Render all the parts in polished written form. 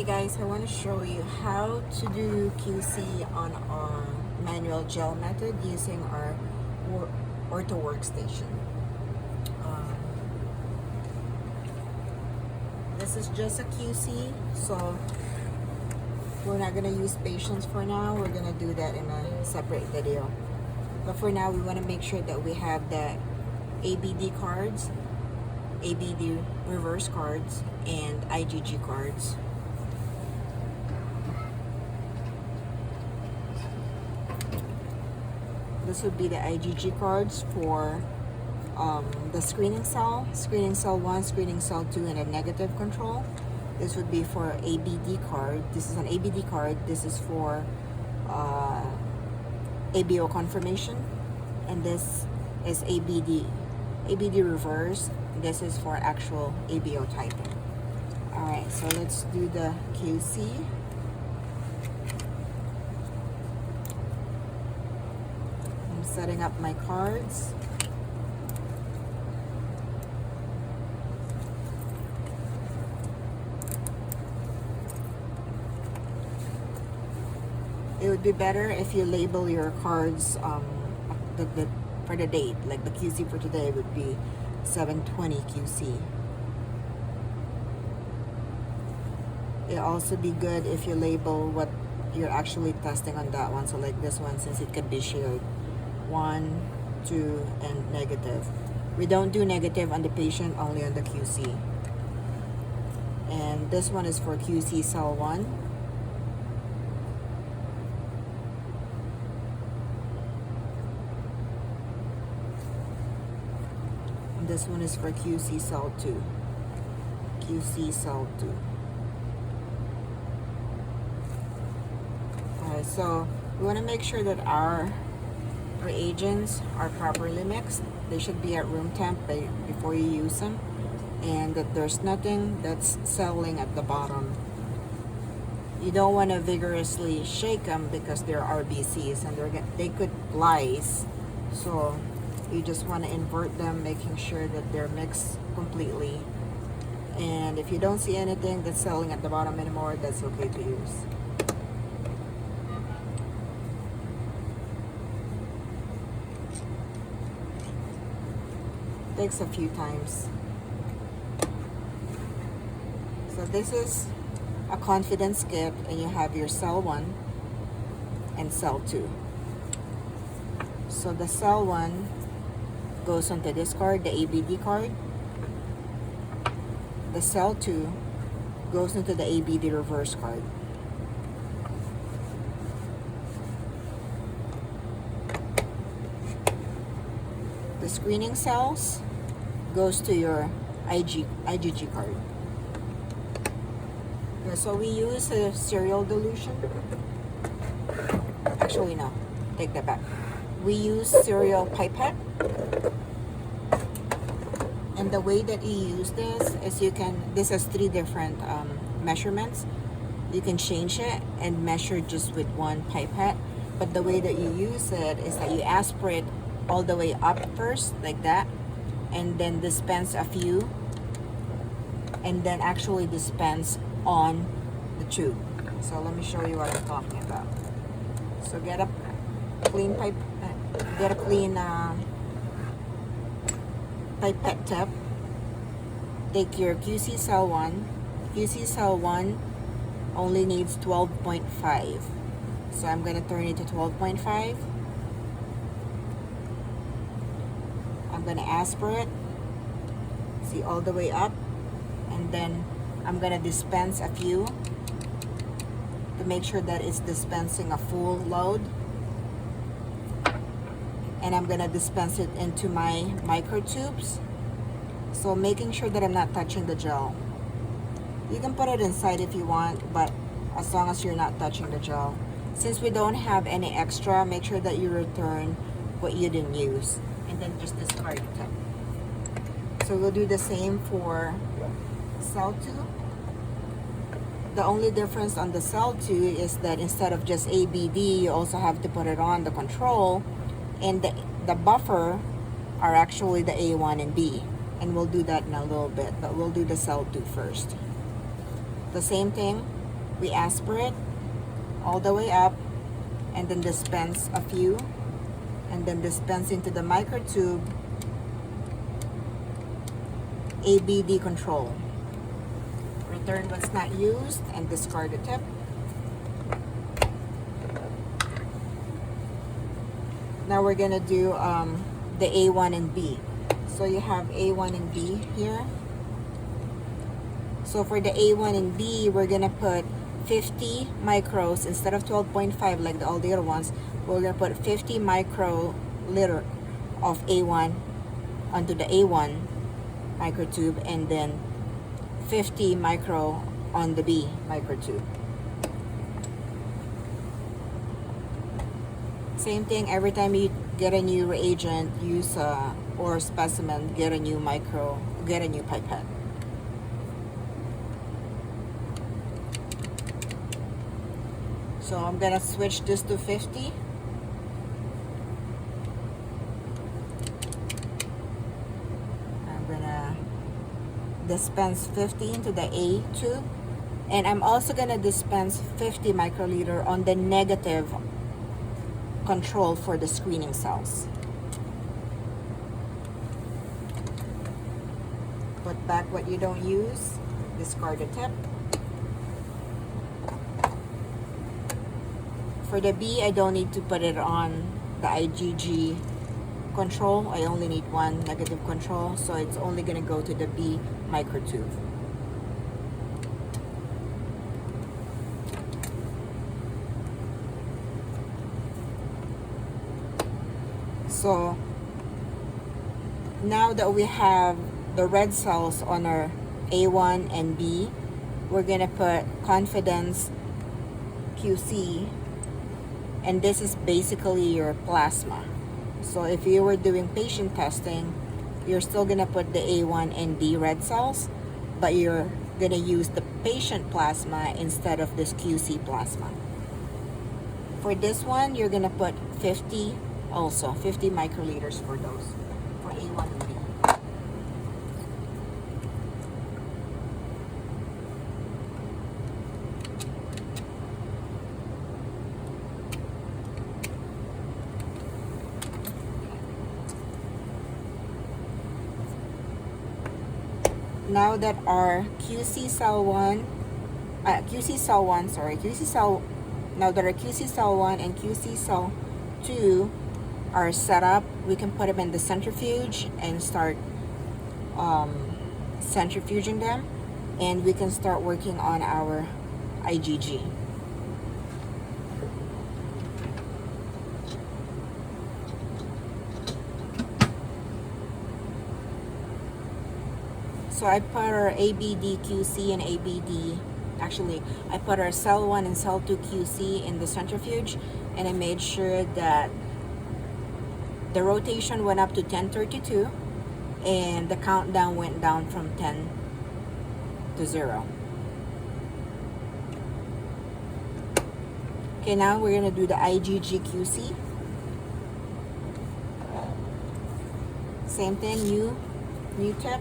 Hey guys, I want to show you how to do QC on our manual gel method using our Ortho workstation. Um, this is just a QC, so we're not going to use patients for now. We're going to do that in a separate video. But for now, we want to make sure that we have the ABD cards, ABD reverse cards, and IgG cards. This would be the IgG cards for the screening cell 1, screening cell 2, and a negative control. This would be for ABD card. This is an ABD card. This is for ABO confirmation, and this is ABD reverse. This is for actual ABO typing. All right, so let's do the QC. Setting up my cards. It would be better if you label your cards for the date. Like the QC for today would be 7/20 QC. It'd also be good if you label what you're actually testing on that one. So like this one, since it could be shared. 1, 2, and negative. We don't do negative on the patient, only on the QC. And this one is for QC cell 1. And this one is for QC cell 2. QC cell 2. Alright, so we want to make sure that our reagents are properly mixed. They should be at room temp before you use them, and that there's nothing that's settling at the bottom. You don't want to vigorously shake them because they're RBCs and they could lyse. So you just want to invert them, making sure that they're mixed completely. And if you don't see anything that's settling at the bottom anymore, that's okay to use. Takes a few times. So this is a confidence kit, and you have your cell 1 and cell 2. So the cell 1 goes onto this card, the ABD card. The cell 2 goes into the ABD reverse card. The screening cells goes to your IgG card. Okay, so we use a serial dilution. Actually, no, take that back. We use serial pipette. And the way that you use this is this has 3 different measurements. You can change it and measure just with one pipette. But the way that you use it is that you aspirate all the way up first, like that, and then dispense a few, and then actually dispense on the tube. So let me show you what I'm talking about. So get a clean pipette tip. Take your QC cell 1. QC cell 1 only needs 12.5. So I'm gonna turn it to 12.5. I'm gonna aspirate, see, all the way up, and then I'm gonna dispense a few to make sure that it's dispensing a full load, and I'm gonna dispense it into my microtubes, so making sure that I'm not touching the gel. You can put it inside if you want, but as long as you're not touching the gel. Since we don't have any extra, make sure that you return what you didn't use, and then just discard it. So we'll do the same for cell 2. The only difference on the cell 2 is that instead of just ABD, you also have to put it on the control, and the buffer are actually the A1 and B, and we'll do that in a little bit, but we'll do the cell 2 first. The same thing, we aspirate all the way up, and then dispense a few, and then dispense into the microtube. ABD control. Return what's not used and discard the tip. Now we're gonna do the A1 and B. So you have A1 and B here. So for the A1 and B, we're gonna put 50 micros instead of 12.5 like all the other ones. We're gonna put 50 microliter of A1 onto the A1 microtube, and then 50 micro on the B microtube. Same thing every time you get a new reagent, use or specimen, get a new pipette. So I'm gonna switch this to 50. I'm gonna dispense 50 into the A tube, and I'm also gonna dispense 50 microliter on the negative control for the screening cells. Put back what you don't use, discard the tip. For the B, I don't need to put it on the IgG control. I only need one negative control, so it's only gonna go to the B microtube. So now that we have the red cells on our A1 and B, we're gonna put confidence QC, and this is basically your plasma. So if you were doing patient testing, you're still gonna put the A1 and B red cells, but you're gonna use the patient plasma instead of this QC plasma. For this one, you're gonna put 50 microliters for those, for A1 and B. Now that our QC cell 1 and QC cell 2 are set up, we can put them in the centrifuge and start centrifuging them, and we can start working on our IgG. So I put our ABD QC and I put our cell 1 and cell 2 QC in the centrifuge, and I made sure that the rotation went up to 1032 and the countdown went down from 10 to 0. Okay, now we're gonna do the IgG QC. Same thing, new tip.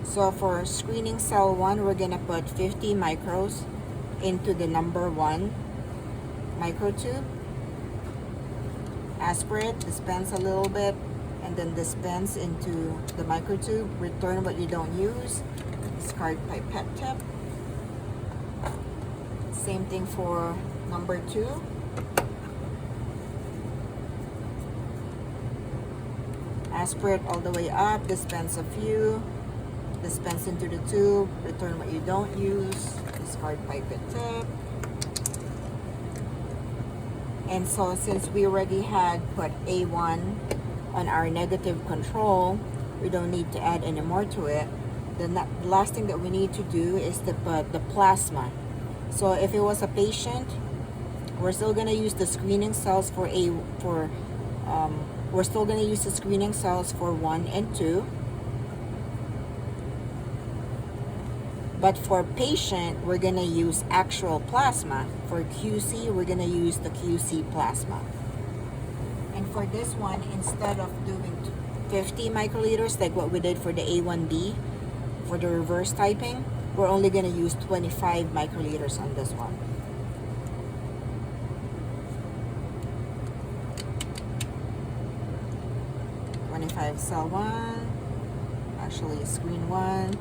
So for screening cell 1, we're gonna put 50 micros into the number 1 microtube. Aspirate, dispense a little bit, and then dispense into the microtube. Return what you don't use. Discard pipette tip. Same thing for number 2. Aspirate all the way up, dispense a few, dispense into the tube, return what you don't use, discard pipette tip. And so since we already had put A1 on our negative control, we don't need to add any more to it. The last thing that we need to do is to put the plasma. So if it was a patient, we're still gonna use the screening cells for we're still gonna use the screening cells for 1 and 2. But for patient, we're gonna use actual plasma. For QC, we're gonna use the QC plasma. And for this one, instead of doing 50 microliters like what we did for the A1B, for the reverse typing, we're only going to use 25 microliters on this one. Cell 1, actually screen 1,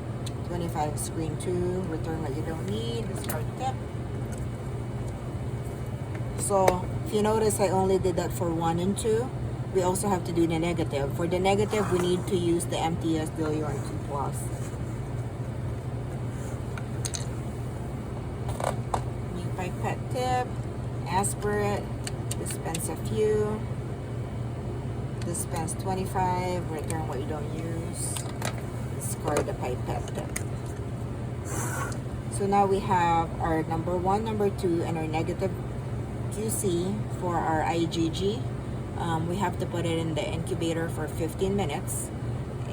25 screen 2, return what you don't need, discard tip. So if you notice, I only did that for 1 and 2. We also have to do the negative. For the negative, we need to use the MTS diluent 2+. New pipette tip, aspirate, dispense a few. Dispense 25, return what you don't use, discard the pipette tip. So now we have our number 1, number 2, and our negative QC for our IgG. We have to put it in the incubator for 15 minutes,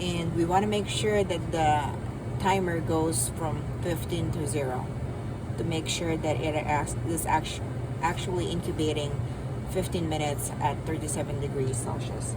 and we want to make sure that the timer goes from 15 to 0 to make sure that it is actually incubating 15 minutes at 37 degrees Celsius.